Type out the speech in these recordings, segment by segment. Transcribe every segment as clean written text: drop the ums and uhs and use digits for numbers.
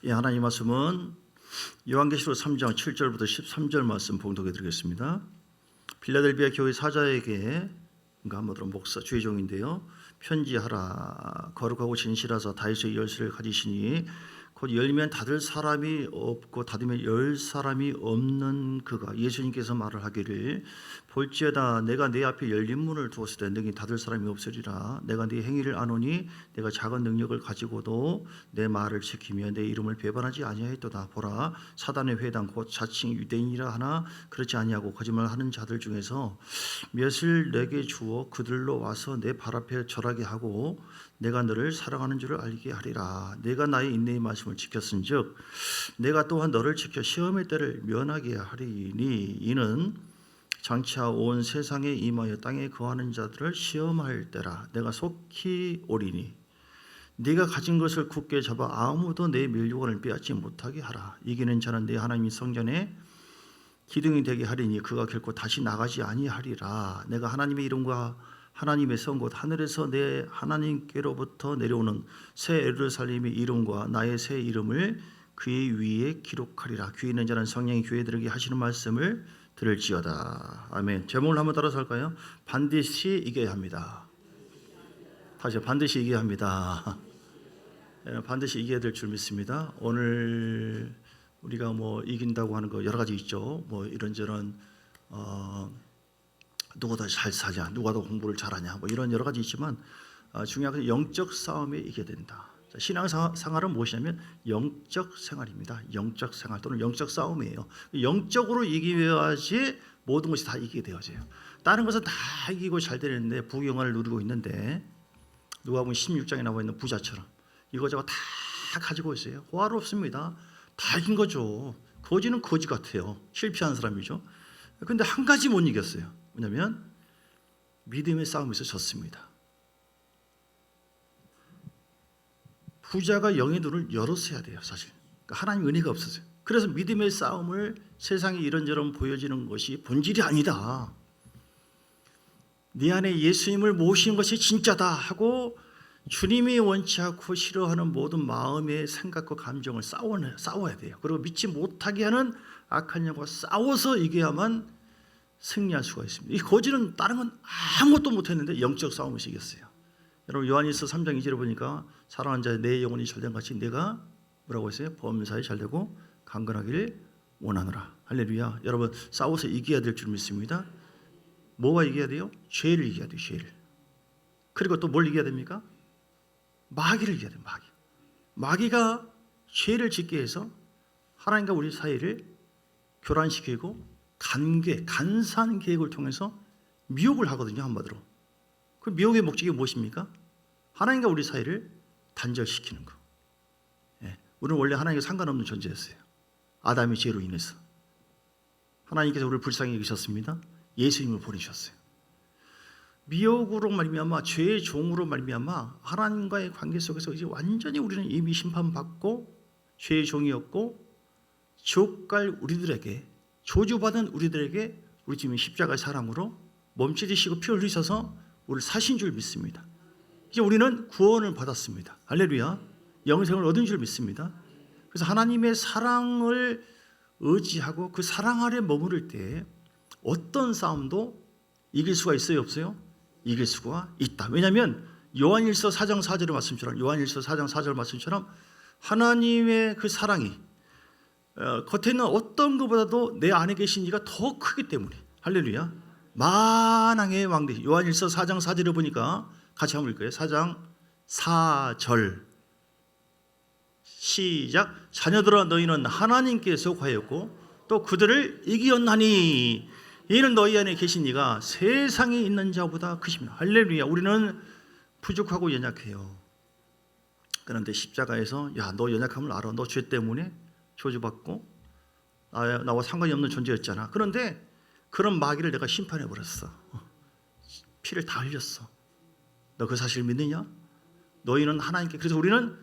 예, 하나님 말씀은 요한계시록 3장 7절부터 13절 말씀 봉독해 드리겠습니다. 빌라델비아 교회 사자에게, 그러니까 한마디로 목사 주의종인데요, 편지하라. 거룩하고 진실하사 다윗의 열쇠를 가지시니 곧 열면 닫을 사람이 없고 닫으면 열 사람이 없는 그가, 예수님께서 말을 하기를 볼지어다 내가 내 앞에 열린 문을 두었을 때 너희 닫을 사람이 없으리라. 내가 네 행위를 아노니 내가 작은 능력을 가지고도 내 말을 지키며 내 이름을 배반하지 아니하였도다. 보라, 사단의 회당 곧 자칭 유대인이라 하나 그렇지 아니하고 거짓말하는 자들 중에서 몇을 내게 주어 그들로 와서 내 발 앞에 절하게 하고 내가 너를 사랑하는 줄을 알게 하리라. 내가 나의 인내의 말씀을 지켰은즉 내가 또한 너를 지켜 시험의 때를 면하게 하리니 이는 장차 온 세상에 임하여 땅에 거하는 자들을 시험할 때라. 내가 속히 오리니 네가 가진 것을 굳게 잡아 아무도 내 멸류관을 빼앗지 못하게 하라. 이기는 자는 내 하나님의 성전에 기둥이 되게 하리니 그가 결코 다시 나가지 아니하리라. 내가 하나님의 이름과 하나님의 성 곧 하늘에서 내 하나님께로부터 내려오는 새 예루살렘의 이름과 나의 새 이름을 그의 위에 기록하리라. 귀 있는 자는 성령이 교회들에게 하시는 말씀을 들을지어다. 아멘. 제목을 한번 따라서 할까요? 반드시 이겨야 합니다. 다시 반드시 이겨야 합니다. 반드시 이겨야 될 줄 믿습니다. 오늘 우리가 이긴다고 하는 거 여러 가지 있죠. 이런저런 누가 더 잘 사냐, 누가 더 공부를 잘하냐, 이런 여러 가지 있지만 중요한 건 영적 싸움에 이겨야 된다. 신앙생활은 무엇이냐면 영적 생활입니다. 영적 생활 또는 영적 싸움이에요. 영적으로 이겨야지 모든 것이 다 이기게 되어져요. 다른 것은 다 이기고 잘 되는데 부귀영화를 누리고 있는데 누가복음 16장에 나와 있는 부자처럼 이거저거 다 가지고 있어요. 호화롭습니다. 다 이긴 거죠. 거지는 거지 같아요. 실패한 사람이죠. 그런데 한 가지 못 이겼어요. 왜냐하면 믿음의 싸움에서 졌습니다. 부자가 영의 눈을 열었어야 돼요. 사실 하나님 은혜가 없었어요. 그래서 믿음의 싸움을 세상에 이런저런 보여지는 것이 본질이 아니다. 네 안에 예수님을 모시는 것이 진짜다 하고 주님이 원치 않고 싫어하는 모든 마음의 생각과 감정을 싸워야 돼요. 그리고 믿지 못하게 하는 악한 영과 싸워서 이겨야만 승리할 수가 있습니다. 이 거지는 다른 건 아무것도 못했는데 영적 싸움에서 이겼어요. 여러분 요한일서 3장 2절에 보니까 사랑하는 자의 내 영혼이 잘된 같이 내가 뭐라고 했어요? 범사에 잘되고 강건하기를 원하노라. 할렐루야. 여러분 싸워서 이겨야 될 줄 믿습니다. 뭐가 이겨야 돼요? 죄를 이겨야 돼요. 죄를. 그리고 또 뭘 이겨야 됩니까? 마귀를 이겨야 돼요. 마귀가 죄를 짓게 해서 하나님과 우리 사이를 교란시키고 간사한 계획을 통해서 미혹을 하거든요. 한마디로. 그 미혹의 목적이 무엇입니까? 하나님과 우리 사이를 단절시키는 거. 우리는 원래 하나님과 상관없는 존재였어요. 아담의 죄로 인해서 하나님께서 우리를 불쌍히 여기셨습니다. 예수님을 보내셨어요. 미혹으로 말미암아 죄의 종으로 말미암아 하나님과의 관계 속에서 이제 완전히 우리는 이미 심판받고 죄의 종이었고 지옥 갈 우리들에게, 저주받은 우리들에게 우리 주님이 십자가의 사랑으로 몸짓이시고 피 흘리셔서 우리를 사신 줄 믿습니다. 이제 우리는 구원을 받았습니다. 할렐루야. 영생을 얻은 줄 믿습니다. 그래서 하나님의 사랑을 의지하고 그 사랑 아래 머무를 때 어떤 싸움도 이길 수가 있어요? 없어요? 이길 수가 있다. 왜냐하면 요한일서 4장 4절의 말씀처럼 하나님의 그 사랑이 겉에 있는 어떤 것보다도 내 안에 계신 이가 더 크기 때문에. 할렐루야. 만왕의 왕대. 요한일서 4장 4절에 보니까 같이 한번 읽을까요? 4장 4절 시작. 자녀들아 너희는 하나님께 속하였고 또 그들을 이기었나니 이는 너희 안에 계신 이가 세상에 있는 자보다 크십니다. 할렐루야. 우리는 부족하고 연약해요. 그런데 십자가에서 너 연약함을 알아. 너 죄 때문에 저주받고 나와 상관이 없는 존재였잖아. 그런데 그런 마귀를 내가 심판해버렸어. 피를 다 흘렸어. 너 그 사실 믿느냐? 너희는 하나님께. 그래서 우리는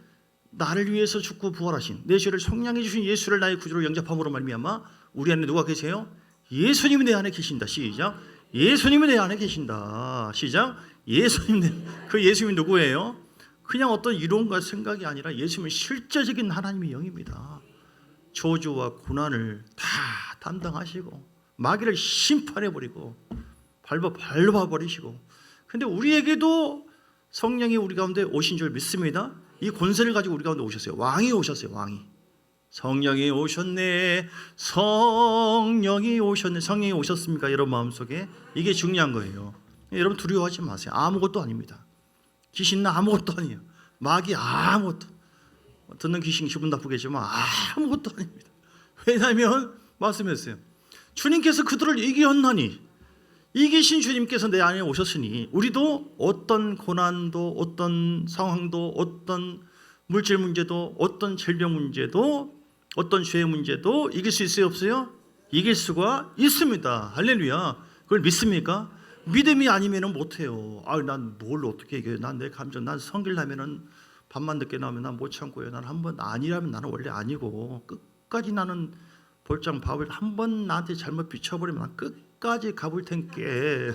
나를 위해서 죽고 부활하신 내 죄를 속량해 주신 예수를 나의 구주로 영접함으로 말미암아 우리 안에 누가 계세요? 예수님이 내 안에 계신다. 시작. 예수님이 내 안에 계신다. 시작. 예수님이 그 예수님이 누구예요? 그냥 어떤 이론과 생각이 아니라 예수님은 실제적인 하나님의 영입니다. 저주와 고난을 다 담당하시고 마귀를 심판해버리고 밟아버리시고, 근데 우리에게도 성령이 우리 가운데 오신 줄 믿습니다. 이 권세를 가지고 우리 가운데 오셨어요. 왕이 오셨어요. 왕이. 성령이 오셨네. 성령이 오셨네. 성령이 오셨습니까? 여러분 마음속에? 이게 중요한 거예요. 여러분 두려워하지 마세요. 아무것도 아닙니다. 귀신은 아무것도 아니에요. 마귀 아무것도. 듣는 귀신 기분 나쁘겠지만 아무것도 아닙니다. 왜냐하면 말씀했어요. 주님께서 그들을 이기었나니, 이기신 주님께서 내 안에 오셨으니 우리도 어떤 고난도, 어떤 상황도, 어떤 물질 문제도, 어떤 질병 문제도, 어떤 죄 문제도 이길 수 있어요, 없어요? 이길 수가 있습니다. 할렐루야. 그걸 믿습니까? 믿음이 아니면 못해요. 난 뭘 어떻게 이겨요? 난 내 감정, 난 성질나면은 밤만 늦게 나오면 난 못 참고요. 난 한번 아니라면 나는 원래 아니고 끝까지 나는 볼장 밥을 한번 나한테 잘못 비춰버리면 난 끝까지 가볼 텐께.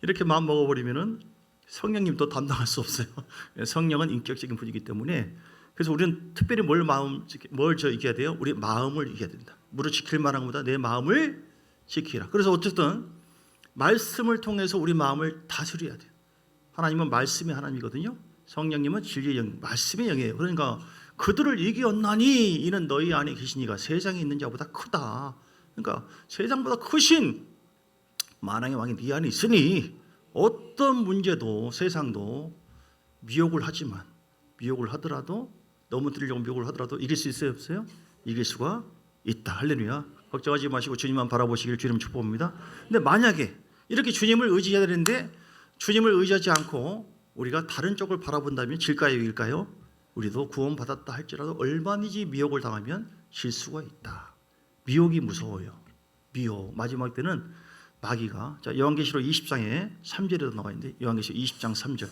이렇게 마음 먹어버리면은 성령님도 담당할 수 없어요. 성령은 인격적인 분이기 때문에. 그래서 우리는 특별히 뭘 이겨야 돼요? 우리 마음을 이겨야 된다. 무릇 지킬 만한 것보다 내 마음을 지키라. 그래서 어쨌든 말씀을 통해서 우리 마음을 다스려야 돼요. 하나님은 말씀의 하나님이거든요. 성령님은 진리의 영, 말씀의 영이에요. 그러니까 그들을 이기었나니 이는 너희 안에 계시니가 세상에 있는 자보다 크다. 그러니까 세상보다 크신 만왕의 왕이 네 안에 있으니 어떤 문제도 세상도 미혹을 하더라도 넘어뜨리려고 미혹을 하더라도 이길 수 있어요, 없어요? 이길 수가 있다. 할렐루야. 걱정하지 마시고 주님만 바라보시길 주님 축복합니다. 근데 만약에 이렇게 주님을 의지해야 되는데 주님을 의지하지 않고 우리가 다른 쪽을 바라본다면 질까요, 이길까요? 우리도 구원받았다 할지라도 얼마든지 미혹을 당하면 질 수가 있다. 미혹이 무서워요. 미혹. 마지막 때는 마귀가, 자, 요한계시록 20장에 3절에도 나와 있는데, 요한계시록 20장 3절.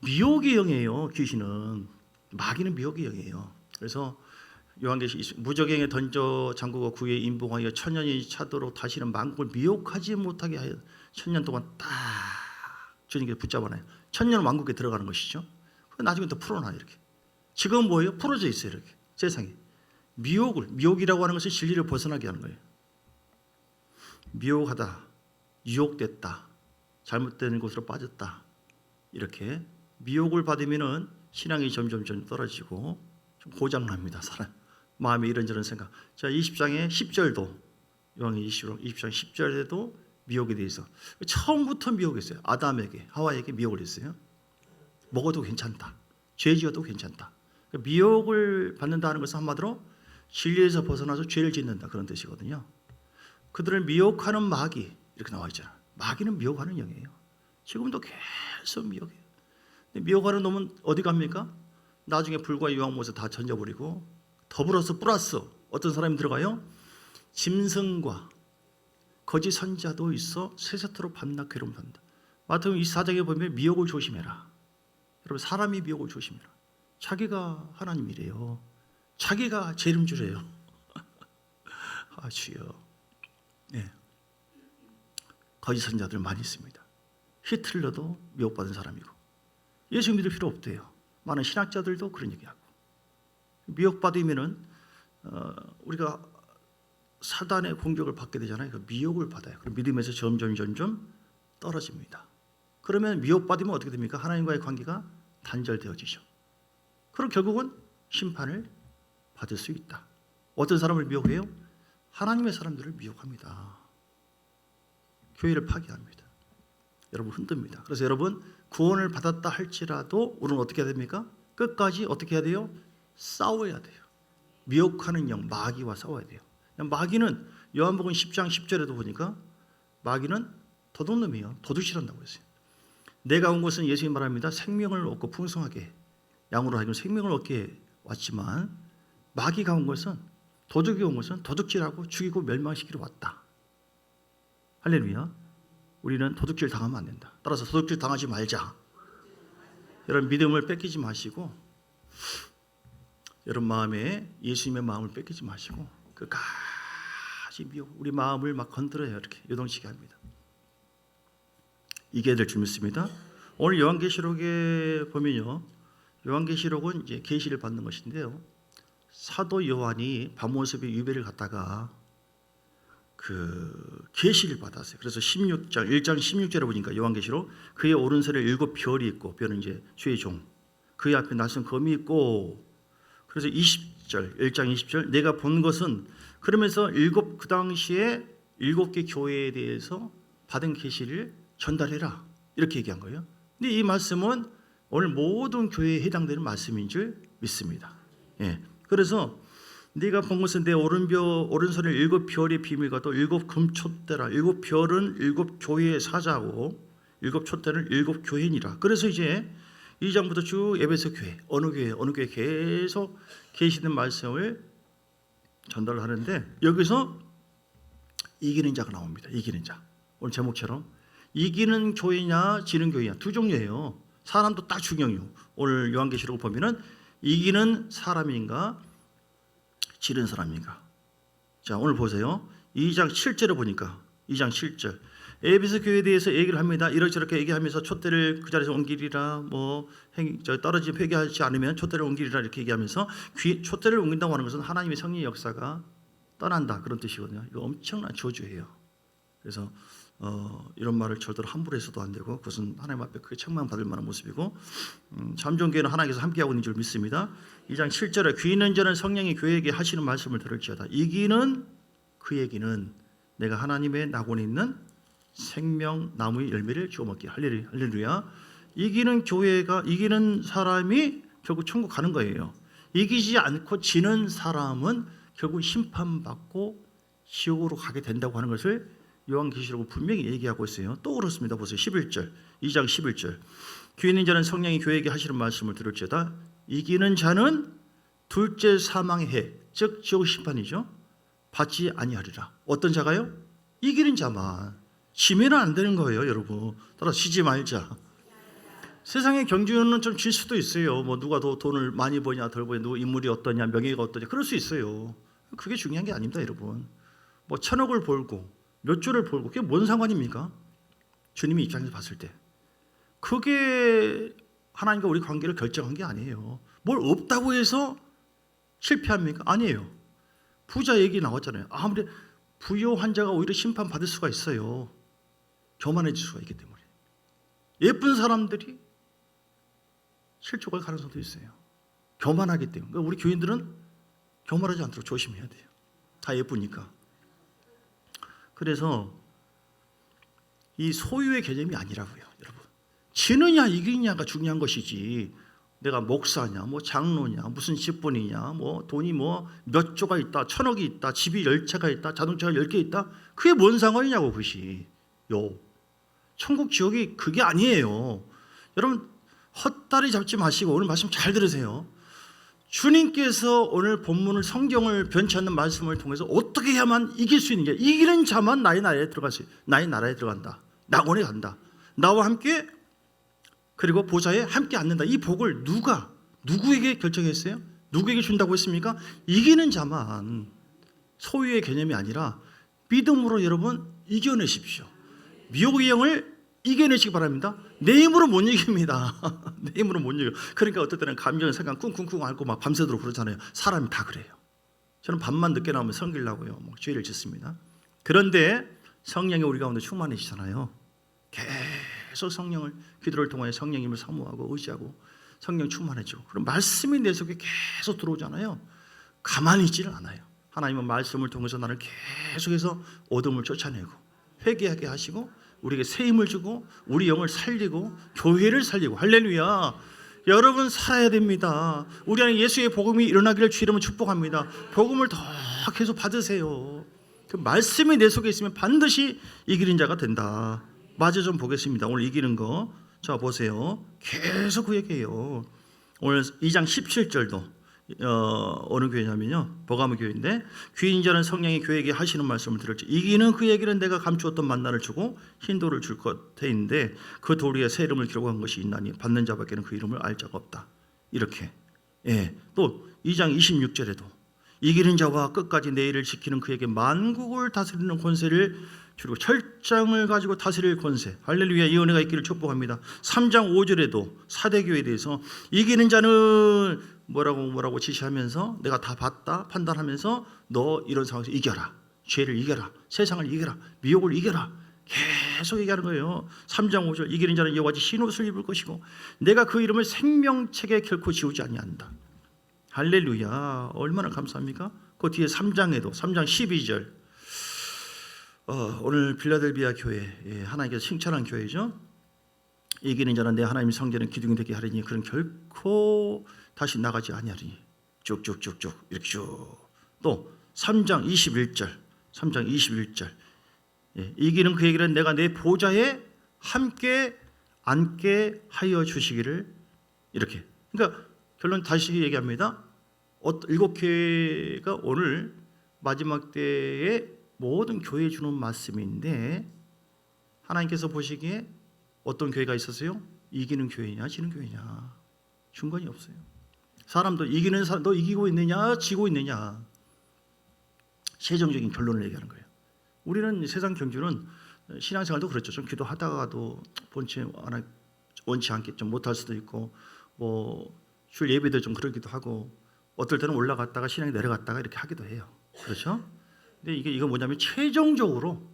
미혹의 영이에요. 귀신은. 마귀는 미혹의 영이에요. 그래서 요한계시록 무적행에 던져 잠그고 구에 인봉하여 천년이 차도록 다시는 만국을 미혹하지 못하게 하여 천년 동안 딱 주님께서 붙잡아놔요. 천년 왕국에 들어가는 것이죠. 나중에 또 풀어놔요. 이렇게. 지금은 뭐예요? 풀어져 있어요. 이렇게 세상에. 미혹이라고 하는 것은 진리를 벗어나게 하는 거예요. 미혹하다, 유혹됐다, 잘못된 곳으로 빠졌다, 이렇게 미혹을 받으면은 신앙이 점점 떨어지고 좀 고장납니다. 사람 마음에 이런저런 생각. 자, 20장의 10절도 요한계시록 20장 10절에도 미혹에 대해서 처음부터 미혹했어요. 아담에게, 하와에게 미혹을 했어요. 먹어도 괜찮다, 죄 지어도 괜찮다. 그러니까 미혹을 받는다는 것은 한마디로 진리에서 벗어나서 죄를 짓는다, 그런 뜻이거든요. 그들을 미혹하는 마귀, 이렇게 나와 있잖아요. 마귀는 미혹하는 영이에요. 지금도 계속 미혹해요. 미혹하는 놈은 어디 갑니까? 나중에 불과 유황못에 다 던져버리고 더불어서 플러스 어떤 사람이 들어가요? 짐승과 거짓 선자도 있어 세세토록 밤낮 괴로움한다. 마태복음 24장에 보면 미혹을 조심해라. 여러분, 사람이 미혹을 조심해라. 자기가 하나님이래요. 자기가 재림주래요. 아, 주여. 네. 거짓 선자들 많이 있습니다. 히틀러도 미혹받은 사람이고 예수 믿을 필요 없대요. 많은 신학자들도 그런 얘기하고. 미혹받으면은 우리가 사단의 공격을 받게 되잖아요. 그 미혹을 받아요. 그럼 믿음에서 점점 떨어집니다. 그러면 미혹받으면 어떻게 됩니까? 하나님과의 관계가 단절되어지죠. 그럼 결국은 심판을 받을 수 있다. 어떤 사람을 미혹해요? 하나님의 사람들을 미혹합니다. 교회를 파괴합니다. 여러분 흔듭니다. 그래서 여러분 구원을 받았다 할지라도 우리는 어떻게 해야 됩니까? 끝까지 어떻게 해야 돼요? 싸워야 돼요. 미혹하는 영, 마귀와 싸워야 돼요. 마귀는 요한복음 10장 10절에도 보니까 마귀는 도둑놈이에요. 도둑질한다고 했어요. 내가 온 것은 예수님 말합니다. 생명을 얻고 풍성하게, 양으로 하여금 생명을 얻게 왔지만 마귀가 온 것은, 도둑이 온 것은 도둑질하고 죽이고 멸망시키러 왔다. 할렐루야. 우리는 도둑질 당하면 안 된다. 따라서 도둑질 당하지 말자. 여러분 믿음을 뺏기지 마시고, 여러분 마음에 예수님의 마음을 뺏기지 마시고 끝까지 미혹, 우리 마음을 막 건드려요. 이렇게 요동치게 합니다. 이겨야 될 줄 믿습니다. 오늘 요한계시록에 보면요, 요한계시록은 이제 계시를 받는 것인데요, 사도 요한이 밤모습의 유배를 갔다가 그 계시를 받았어요. 그래서 16장 1장 16절에 보니까 요한계시록 그의 오른손에 7별이 있고, 별은 이제 주의 종, 그의 앞에 낯선 검이 있고, 그래서 20절 1장 20절 내가 본 것은, 그러면서 그 당시에 7개 교회에 대해서 받은 계시를 전달해라 이렇게 얘기한 거예요. 근데 이 말씀은 오늘 모든 교회에 해당되는 말씀인 줄 믿습니다. 예. 그래서 네가 본 것은 내 오른손에 7별의 비밀과 또 7금촛대라. 7별은 7교회의 사자고 7촛대는 7교회니라. 그래서 이제 2장부터 쭉 에베소 교회, 어느 교회 계속 계시는 말씀을 전달하는데, 여기서 이기는 자가 나옵니다. 이기는 자. 오늘 제목처럼 이기는 교회냐 지는 교회냐 두 종류예요. 사람도 딱 중요해요. 오늘 요한계시록을 보면은 이기는 사람인가 지는 사람인가. 자, 오늘 보세요. 2장 7절에 보니까 2장 7절 에베소 교회에 대해서 얘기를 합니다. 이렇게 얘기하면서 촛대를 그 자리에서 옮기리라, 떨어지면 회개하지 않으면 촛대를 옮기리라 이렇게 얘기하면서, 촛대를 옮긴다고 하는 것은 하나님의 성령의 역사가 떠난다 그런 뜻이거든요. 이거 엄청난 저주예요. 그래서 이런 말을 절대로 함부로 해서도 안 되고, 그것은 하나님 앞에 크게 책망받을 만한 모습이고, 참 좋은 교회는 하나님께서 함께하고 있는 줄 믿습니다. 2장 7절에 귀 있는 자는 성령이 교회에게 하시는 말씀을 들을지어다. 이기는 그에게는 내가 하나님의 낙원에 있는 생명나무의 열매를 주워 먹게. 할렐루야. 이기는 교회가, 이기는 사람이 결국 천국 가는 거예요. 이기지 않고 지는 사람은 결국 심판받고 지옥으로 가게 된다고 하는 것을 요한계시록은 분명히 얘기하고 있어요. 또 그렇습니다. 보세요. 11절 2장 11절 귀 있는 자는 성령이 교회에게 하시는 말씀을 들을지어다. 이기는 자는 둘째 사망의 해, 즉 지옥 심판이죠, 받지 아니하리라. 어떤 자가요? 이기는 자만. 지면은 안 되는 거예요, 여러분. 따라서 지지 말자. 세상의 경주는 좀 질 수도 있어요. 뭐 누가 더 돈을 많이 버냐 덜 버냐, 누구 인물이 어떠냐 명예가 어떠냐, 그럴 수 있어요. 그게 중요한 게 아닙니다, 여러분. 뭐 1,000억을 벌고 몇 조를 벌고 그게 뭔 상관입니까? 주님의 입장에서 봤을 때 그게 하나님과 우리 관계를 결정한 게 아니에요. 뭘 없다고 해서 실패합니까? 아니에요. 부자 얘기 나왔잖아요. 아무리 부유한 자가 오히려 심판받을 수가 있어요. 교만해질 수가 있기 때문에. 예쁜 사람들이 실족할 가능성도 있어요. 교만하기 때문에. 그러니까 우리 교인들은 교만하지 않도록 조심해야 돼요. 다 예쁘니까. 그래서 이 소유의 개념이 아니라고요, 여러분. 지느냐 이기느냐가 중요한 것이지, 내가 목사냐, 뭐 장로냐, 무슨 직분이냐, 뭐 돈이 뭐 몇 조가 있다, 1,000억이 있다, 집이 10채가 있다, 자동차가 10개 있다, 그게 뭔 상관이냐고. 그것이 천국 지옥이 그게 아니에요. 여러분 헛다리 잡지 마시고 오늘 말씀 잘 들으세요. 주님께서 오늘 본문을, 성경을 변치 않는 말씀을 통해서 어떻게 해야만 이길 수 있는 게, 이기는 자만 나의 나라에 들어가세요. 나의 나라에 들어간다. 낙원에 간다. 나와 함께, 그리고 보좌에 함께 앉는다. 이 복을 누구에게 결정했어요? 누구에게 준다고 했습니까? 이기는 자만. 소유의 개념이 아니라 믿음으로 여러분 이겨내십시오. 미혹의 영을 이겨내시기 바랍니다. 내 힘으로 못 이깁니다. 내 힘으로 못 이겨요. 그러니까 어떨 때는 감정, 생각 쿵쿵쿵 앓고 막 밤새도록 그러잖아요. 사람이 다 그래요. 저는 밤만 늦게 나오면 섬기려고요, 뭐 죄를 짓습니다. 그런데 성령이 우리 가운데 충만해지잖아요. 계속 성령을, 기도를 통해 성령님을 사모하고 의지하고 성령 충만해지고, 그럼 말씀이 내 속에 계속 들어오잖아요. 가만히 있지는 않아요. 하나님은 말씀을 통해서 나를 계속해서 어둠을 쫓아내고 회개하게 하시고 우리에게 새 힘을 주고 우리 영을 살리고 교회를 살리고. 할렐루야. 여러분 살아야 됩니다. 우리 안에 예수의 복음이 일어나기를 주 이름으로 축복합니다. 복음을 더 계속 받으세요. 그 말씀이 내 속에 있으면 반드시 이기는 자가 된다. 마저 좀 보겠습니다. 오늘 이기는 거. 자, 보세요. 계속 그 얘기해요. 오늘 2장 17절도 어느 교회냐면요, 버가모 교회인데, 귀 있는 자는 성령이 교회에게 하시는 말씀을 들을지 이기는 그에게는 내가 감추었던 만나를 주고 흰 돌을 줄 것인데 그 돌 위에 새 이름을 기록한 것이 있나니 받는 자밖에는 그 이름을 알 자가 없다. 이렇게. 또 2장 26절에도 이기는 자와 끝까지 내 일을 지키는 그에게 만국을 다스리는 권세를 그리고 철장을 가지고 다스릴 권세. 할렐루야. 이 은혜가 있기를 축복합니다. 3장 5절에도 사대교회에 대해서 이기는 자는 뭐라고 지시하면서 내가 다 봤다 판단하면서 너 이런 상황에서 이겨라. 죄를 이겨라. 세상을 이겨라. 미혹을 이겨라. 계속 얘기하는 거예요. 3장 5절 이기는 자는 여호와의 흰옷을 입을 것이고 내가 그 이름을 생명책에 결코 지우지 아니한다. 할렐루야. 얼마나 감사합니까? 그 뒤에 3장에도 3장 12절 오늘 빌라델비아 교회 하나님께서 칭찬한 교회죠. 이기는 자는 내 하나님 성전의 기둥이 되게 하리니 그는 결코 다시 나가지 아니하리니 쭉쭉쭉쭉 이렇게 쭉. 또 3장 21절 이기는 그에게는 내가 내 보좌에 함께 앉게 하여 주시기를 이렇게. 그러니까 결론 다시 얘기합니다. 7교회가 오늘 마지막 때에 모든 교회에 주는 말씀인데 하나님께서 보시기에 어떤 교회가 있었어요? 이기는 교회냐 지는 교회냐 중간이 없어요. 사람도 이기는 사람 너 이기고 있느냐 지고 있느냐 최종적인 결론을 얘기하는 거예요. 우리는 세상 경주는 신앙생활도 그렇죠. 좀 기도하다가도 원치 않게 좀 못할 수도 있고 줄 예배도 좀 그러기도 하고 어떨 때는 올라갔다가 신앙이 내려갔다가 이렇게 하기도 해요. 그렇죠? 근데 이거 뭐냐면 최종적으로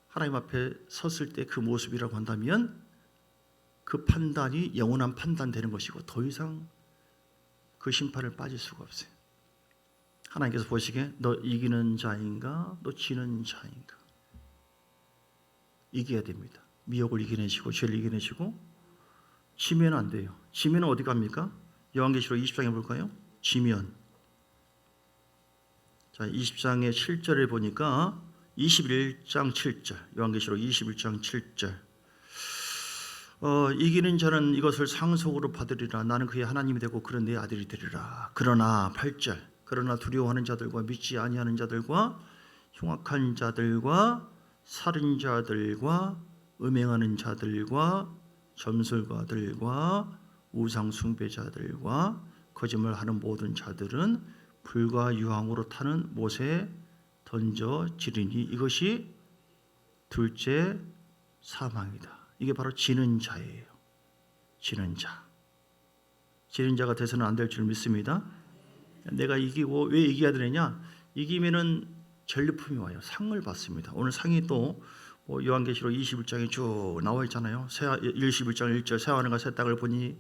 하나님 앞에 섰을 때 그 모습이라고 한다면 그 판단이 영원한 판단되는 것이고 더 이상 그 심판을 빠질 수가 없어요. 하나님께서 보시기에 너 이기는 자인가 너 지는 자인가 이겨야 됩니다. 미혹을 이겨내시고 죄를 이겨내시고 지면 안 돼요. 지면은 어디 갑니까? 요한계시록 20장에 볼까요? 지면. 자, 20장의 7절을 보니까 21장 7절. 요한계시록 21장 7절. 이기는 자는 이것을 상속으로 받으리라. 나는 그의 하나님이 되고 그는 내 아들이 되리라. 그러나 8절. 그러나 두려워하는 자들과 믿지 아니하는 자들과 흉악한 자들과 살인자들과 음행하는 자들과 점술가들과 우상 숭배자들과 거짓말하는 모든 자들은 불과 유황으로 타는 못에 던져지리니 이것이 둘째 사망이다. 이게 바로 지는 자예요. 지는 자. 지는 자가 돼서는 안 될 줄 믿습니다. 내가 이기고 왜 이겨야 되느냐? 이기면은 전리품이 와요. 상을 받습니다. 오늘 상이 또 요한계시록 21장에 쭉 나와 있잖아요. 21장 1절 새하늘과 새 땅을 보니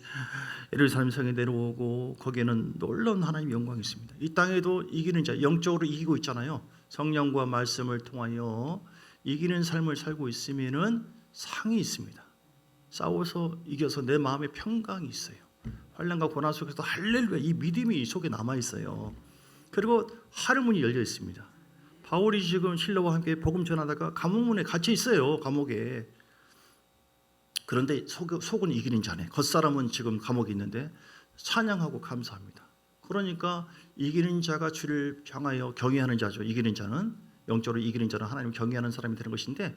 예루살렘 성에 내려오고 거기에는 놀라운 하나님의 영광이 있습니다. 이 땅에도 이기는 자 영적으로 이기고 있잖아요. 성령과 말씀을 통하여 이기는 삶을 살고 있으면은 상이 있습니다. 싸워서 이겨서 내 마음에 평강이 있어요. 환난과 고난 속에서 할렐루야 이 믿음이 속에 남아 있어요. 그리고 하늘문이 열려 있습니다. 바울이 지금 신라와 함께 복음 전하다가 감옥문에 갇혀 있어요. 감옥에. 그런데 속은 이기는 자네. 겉사람은 지금 감옥에 있는데 찬양하고 감사합니다. 그러니까 이기는 자가 주를 향하여 경외하는 자죠. 이기는 자는 영적으로 이기는 자는 하나님을 경외하는 사람이 되는 것인데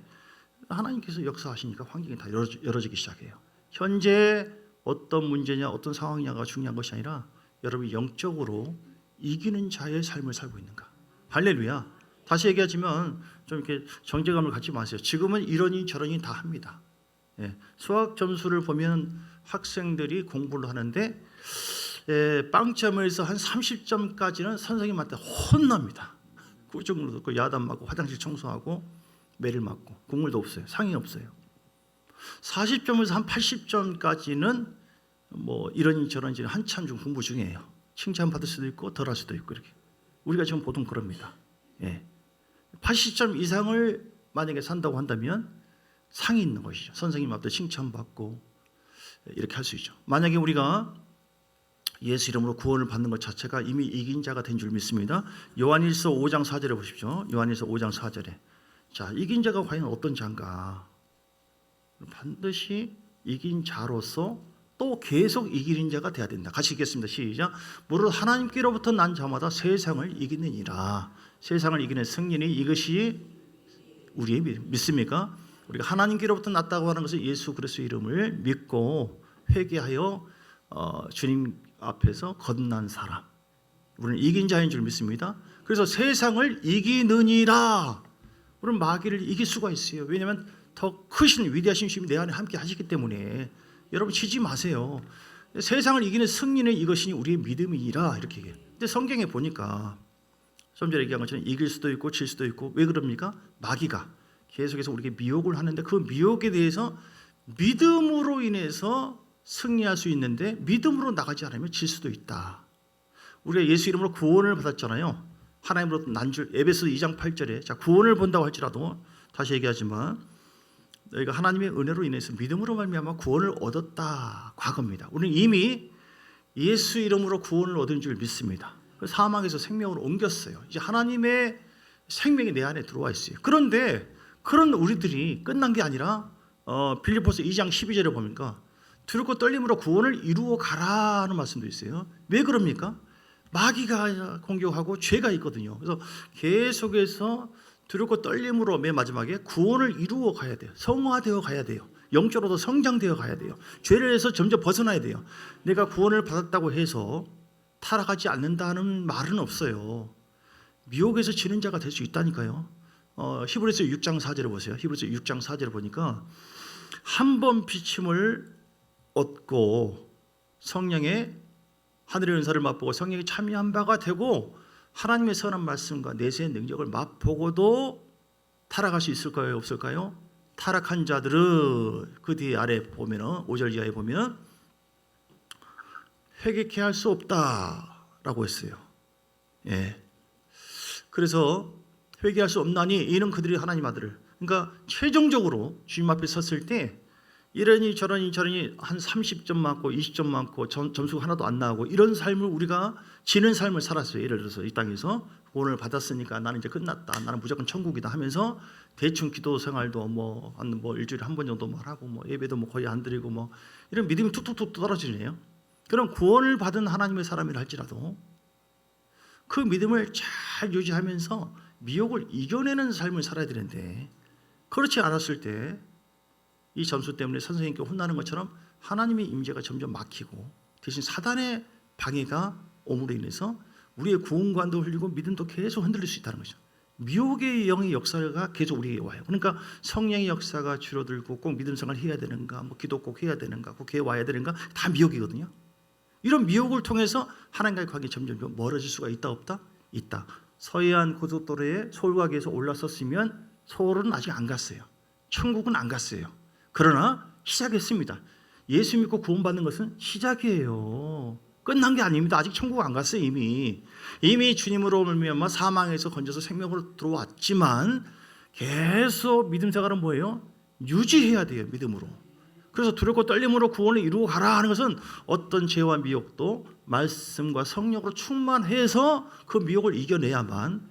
하나님께서 역사하시니까 환경이 다 열어지기 시작해요. 현재 어떤 문제냐 어떤 상황이냐가 중요한 것이 아니라 여러분이 영적으로 이기는 자의 삶을 살고 있는가. 할렐루야. 다시 얘기하지만 좀 이렇게 정죄감을 갖지 마세요. 지금은 이러니 저러니 다 합니다. 수학 점수를 보면 학생들이 공부를 하는데 빵점에서 한 30점까지는 선생님한테 혼납니다. 꾸중을 듣고 야단 맞고 화장실 청소하고 매를 맞고 국물도 없어요. 상이 없어요. 40점에서 한 80점까지는 이러니 저러니 한참 좀 공부 중이에요. 칭찬받을 수도 있고 덜할 수도 있고 이렇게. 우리가 지금 보통 그럽니다. 80점 이상을 만약에 산다고 한다면 상이 있는 것이죠. 선생님 앞에 칭찬받고 이렇게 할 수 있죠. 만약에 우리가 예수 이름으로 구원을 받는 것 자체가 이미 이긴 자가 된 줄 믿습니다. 요한일서 5장 4절에 보십시오. 요한일서 5장 4절에 자 이긴 자가 과연 어떤 자인가? 반드시 이긴 자로서 또 계속 이기는 자가 돼야 된다. 같이 읽겠습니다. 시작. 무릇 하나님께로부터 난 자마다 세상을 이기느니라. 세상을 이기는 승리니 이것이 우리의 믿습니까? 우리가 하나님께로부터 났다고 하는 것은 예수 그리스도의 이름을 믿고 회개하여 주님 앞에서 거듭난 사람. 우리는 이긴 자인 줄 믿습니다. 그래서 세상을 이기느니라. 우리는 마귀를 이길 수가 있어요. 왜냐하면 더 크신 위대하신 주님이 내 안에 함께 하시기 때문에. 여러분 치지 마세요. 세상을 이기는 승리는 이것이 우리의 믿음이라 이렇게 얘기해요. 근데 성경에 보니까 좀 전에 얘기한 것처럼 이길 수도 있고 질 수도 있고 왜 그럽니까? 마귀가 계속해서 우리에게 미혹을 하는데 그 미혹에 대해서 믿음으로 인해서 승리할 수 있는데 믿음으로 나가지 않으면 질 수도 있다. 우리가 예수 이름으로 구원을 받았잖아요. 하나님으로부터 난 줄 에베소 2장 8절에 자 구원을 본다고 할지라도 다시 얘기하지만 너희가 하나님의 은혜로 인해서 믿음으로 말미암아 구원을 얻었다. 과거입니다. 우리는 이미 예수 이름으로 구원을 얻은 줄 믿습니다. 사망에서 생명으로 옮겼어요. 이제 하나님의 생명이 내 안에 들어와 있어요. 그런데 그런 우리들이 끝난 게 아니라 빌립보서 2장 12절에 보니까 두렵고 떨림으로 구원을 이루어 가라는 말씀도 있어요. 왜 그럽니까? 마귀가 공격하고 죄가 있거든요. 그래서 계속해서 두렵고 떨림으로 맨 마지막에 구원을 이루어 가야 돼요. 성화되어 가야 돼요. 영적으로도 성장되어 가야 돼요. 죄를 해서 점점 벗어나야 돼요. 내가 구원을 받았다고 해서 타락하지 않는다는 말은 없어요. 미혹에서 지는 자가 될 수 있다니까요. 히브리서 6장 4절을 보세요. 히브리서 6장 4절을 보니까 한 번 비침을 얻고 성령의 하늘의 은사를 맛보고 성령이 참여한 바가 되고 하나님의 선한 말씀과 내세의 능력을 맛보고도 타락할 수 있을까요? 없을까요? 타락한 자들은 그 뒤에 아래 보면은 5절 이하에 보면 회개케 할 수 없다라고 했어요. 예. 그래서 회개할 수 없나니 이는 그들이 하나님 아들을 그러니까 최종적으로 주님 앞에 섰을 때 이러니 저러니 한 30점 맞고 20점 맞고 점수가 하나도 안 나오고 이런 삶을 우리가 지는 삶을 살았어요. 예를 들어서 이 땅에서 구원을 받았으니까 나는 이제 끝났다. 나는 무조건 천국이다 하면서 대충 기도 생활도 뭐 일주일에 한 번 정도 하고 뭐 예배도 뭐 거의 안 드리고 뭐 이런 믿음이 툭툭툭 떨어지네요. 그럼 구원을 받은 하나님의 사람이라 할지라도 그 믿음을 잘 유지하면서 미혹을 이겨내는 삶을 살아야 되는데 그렇지 않았을 때 이 점수 때문에 선생님께 혼나는 것처럼 하나님의 임재가 점점 막히고 대신 사단의 방해가 옴으로 인해서 우리의 구원관도 흘리고 믿음도 계속 흔들릴 수 있다는 거죠. 미혹의 영의 역사가 계속 우리에게 와요. 그러니까 성령의 역사가 줄어들고 꼭 믿음 생활을 해야 되는가, 뭐 기도 꼭 해야 되는가, 꼭 교회 와야 되는가 다 미혹이거든요. 이런 미혹을 통해서 하나님과의 관계 점점 멀어질 수가 있다 없다? 있다. 서해안 고속도로에 서울과에서 올라섰으면 서울은 아직 안 갔어요. 천국은 안 갔어요. 그러나 시작했습니다. 예수 믿고 구원받는 것은 시작이에요. 끝난 게 아닙니다. 아직 천국 안 갔어요. 이미 주님으로 말미암아 사망에서 건져서 생명으로 들어왔지만 계속 믿음 생활은 뭐예요? 유지해야 돼요. 믿음으로. 그래서 두렵고 떨림으로 구원을 이루어 가라 하는 것은 어떤 죄와 미혹도 말씀과 성령으로 충만해서 그 미혹을 이겨내야만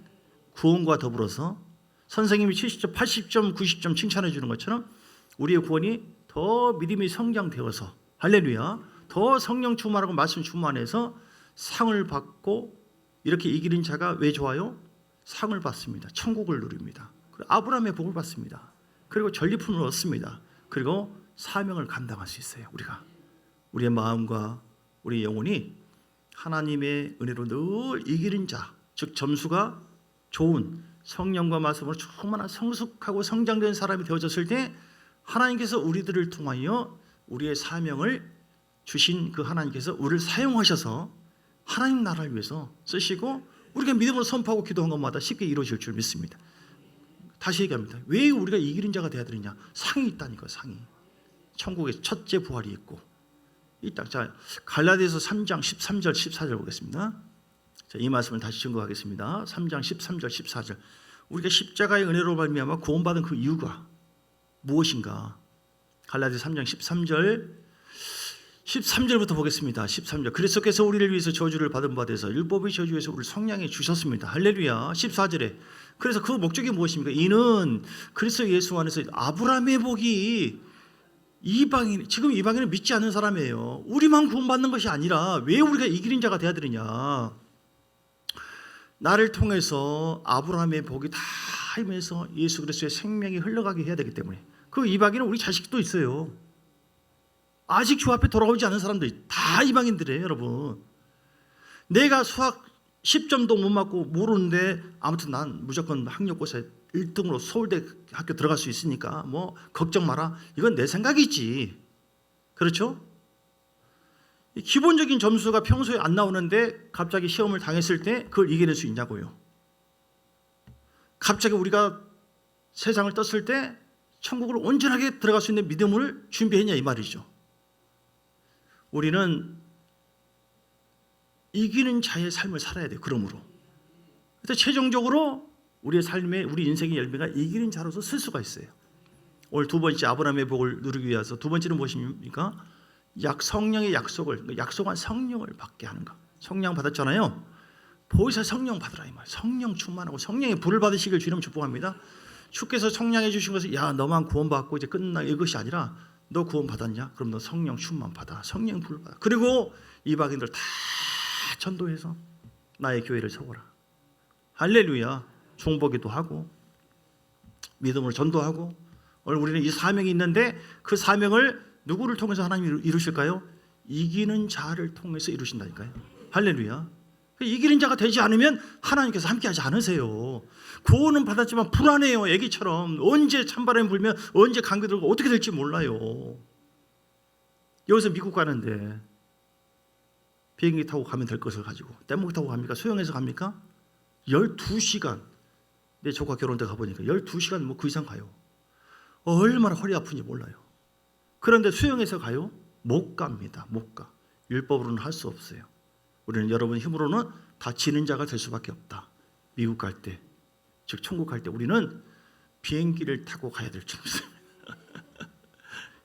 구원과 더불어서 선생님이 70점, 80점, 90점 칭찬해 주는 것처럼 우리의 구원이 더 믿음이 성장되어서 할렐루야 더 성령 충만하고 말씀 충만해서 상을 받고 이렇게 이기는 자가 왜 좋아요? 상을 받습니다. 천국을 누립니다. 그리고 아브라함의 복을 받습니다. 그리고 전리품을 얻습니다. 그리고 사명을 감당할 수 있어요. 우리의 마음과 우리의 영혼이 하나님의 은혜로 늘 이기는 자, 즉 점수가 좋은 성령과 말씀으로 충만한 성숙하고 성장된 사람이 되어졌을 때 하나님께서 우리들을 통하여 우리의 사명을 주신 그 하나님께서 우리를 사용하셔서 하나님 나라를 위해서 쓰시고 우리가 믿음으로 선포하고 기도한 것마다 쉽게 이루어질 줄 믿습니다. 다시 얘기합니다. 왜 우리가 이기는 자가 되어야 되느냐? 상이 있다니까요. 상이. 천국에 첫째 부활이 있고 이 땅. 자, 갈라디아서 3장 13절 14절 보겠습니다. 자, 이 말씀을 다시 증거하겠습니다. 3장 13절 14절. 우리가 십자가의 은혜로 말미암아 구원받은 그 이유가 무엇인가? 갈라디아서 3장 13절부터 보겠습니다. 13절. 그리스도께서 우리를 위해서 저주를 받은 바 되서 율법의 저주에서 우리를 성량해 주셨습니다. 할렐루야. 14절에 그래서 그 목적이 무엇입니까? 이는 그리스도 예수 안에서 아브라함의 복이 지금 이방인은 믿지 않는 사람이에요. 우리만 구원받는 것이 아니라 왜 우리가 이기는 자가 되어야 되느냐? 나를 통해서 아브라함의 복이 다 하면서 예수 그리스도의 생명이 흘러가게 해야 되기 때문에 그 이방인은 우리 자식도 있어요. 아직 주 앞에 돌아오지 않은 사람들 다 이방인들이에요. 여러분, 내가 수학 10점도 못 맞고 모르는데 아무튼 난 무조건 학력고사에 1등으로 서울대 학교 들어갈 수 있으니까 뭐 걱정 마라. 이건 내 생각이지. 그렇죠? 기본적인 점수가 평소에 안 나오는데 갑자기 시험을 당했을 때 그걸 이겨낼 수 있냐고요. 갑자기 우리가 세상을 떴을 때 천국을 온전하게 들어갈 수 있는 믿음을 준비했냐 이 말이죠. 우리는 이기는 자의 삶을 살아야 돼요. 그러므로. 그래서 최종적으로 우리의 삶에 우리 인생의 열매가 이기는 자로서 쓸 수가 있어요. 오늘 두 번째 아브라함의 복을 누리기 위해서 두 번째는 무엇입니까? 성령의 약속을, 약속한 성령을 받게 하는 것. 성령 받았잖아요. 보혜사 성령 받으라 이 말. 성령 충만하고 성령의 불을 받으시길 주님 축복합니다. 주께서 성령해 주신 것을 야 너만 구원받고 이제 끝나 이것이 아니라 너 구원 받았냐? 그럼 너 성령 충만 받아. 성령 불 받아. 그리고 이방인들 다 전도해서 나의 교회를 세워라. 할렐루야. 중보기도 하고 믿음으로 전도하고 오늘 우리는 이 사명이 있는데 그 사명을 누구를 통해서 하나님이 이루실까요? 이기는 자를 통해서 이루신다니까요. 할렐루야. 이기는 자가 되지 않으면 하나님께서 함께하지 않으세요. 구원은 받았지만 불안해요. 애기처럼 언제 찬바람이 불면 언제 감기 들고 어떻게 될지 몰라요. 여기서 미국 가는데 비행기 타고 가면 될 것을 가지고 뗏목 타고 갑니까? 수영해서 갑니까? 12시간 내 조카 결혼 때 가보니까 12시간 뭐 그 이상 가요. 얼마나 허리 아픈지 몰라요. 그런데 수영해서 가요? 못 갑니다. 못 가. 율법으로는 할 수 없어요. 우리는 여러분 힘으로는 다 지는 자가 될 수밖에 없다. 미국 갈 때, 즉 천국 갈 때 우리는 비행기를 타고 가야 될 줄 믿습니다.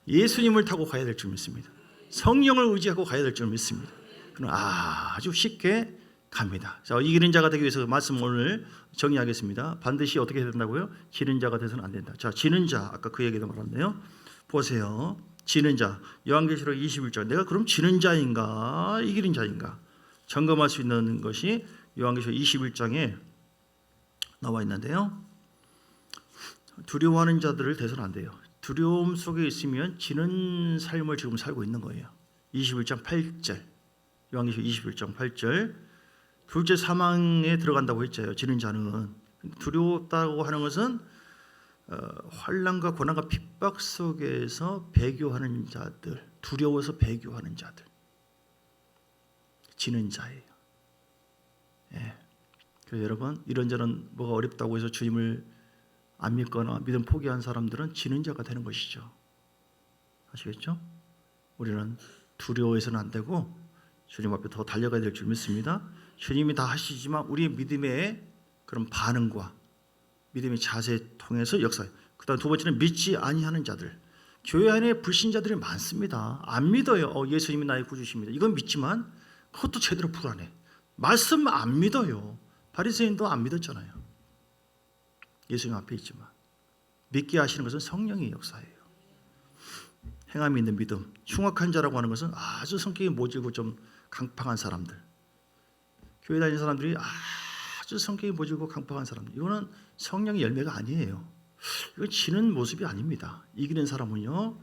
예수님을 타고 가야 될 줄 믿습니다. 성령을 의지하고 가야 될 줄 믿습니다. 그럼 아주 쉽게 갑니다. 자, 이기는 자가 되기 위해서 말씀 오늘 정리하겠습니다. 반드시 어떻게 해야 된다고요? 지는 자가 돼서는 안 된다. 자, 지는 자 아까 그 얘기도 말았네요. 보세요. 지는 자 요한계시록 21절 내가 그럼 지는 자인가 이기는 자인가 점검할 수 있는 것이 요한계시록 21장에 나와 있는데요. 두려워하는 자들을 대서는 안 돼요. 두려움 속에 있으면 지는 삶을 지금 살고 있는 거예요. 21장 8절 요한계시록 21장 8절 둘째 사망에 들어간다고 했잖아요. 지는 자는 두려웠다고 하는 것은 환난과 고난과 핍박 속에서 배교하는 자들, 두려워서 배교하는 자들, 지는 자예요. 예. 그래서 여러분 이런저런 뭐가 어렵다고 해서 주님을 안 믿거나 믿음 포기한 사람들은 지는 자가 되는 것이죠. 아시겠죠? 우리는 두려워해서는 안 되고 주님 앞에 더 달려가야 될 줄 믿습니다. 주님이 다 하시지만 우리의 믿음의 그런 반응과 믿음의 자세를 통해서 역사해요. 그다음 두 번째는 믿지 아니하는 자들. 교회 안에 불신자들이 많습니다. 안 믿어요. 예수님이 나의 구주십니다. 이건 믿지만 그것도 제대로 불안해. 말씀 안 믿어요. 바리새인도 안 믿었잖아요. 예수님 앞에 있지만 믿게 하시는 것은 성령의 역사예요. 행함이 있는 믿음. 흉악한 자라고 하는 것은 아주 성격이 모질고 좀 강팍한 사람들. 교회 다니는 사람들이 아주 성격이 모질고 강팍한 사람들. 이거는 성령의 열매가 아니에요. 이건 지는 모습이 아닙니다. 이기는 사람은요